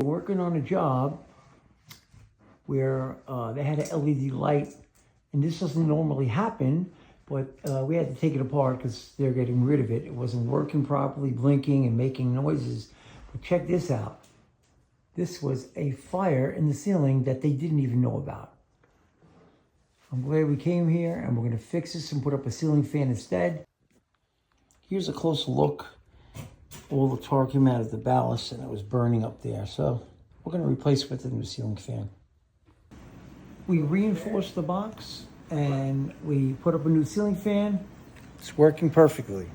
We're working on a job where they had an LED light, and this doesn't normally happen, but we had to take it apart because they're getting rid of it. It wasn't working properly, blinking and making noises. But check this out. This was a fire in the ceiling that they didn't even know about. I'm glad we came here, and we're going to fix this and put up a ceiling fan instead. Here's a closer look. All the tar came out of the ballast and it was burning up there. So we're going to replace it with a new ceiling fan. We reinforced the box and we put up a new ceiling fan. It's working perfectly.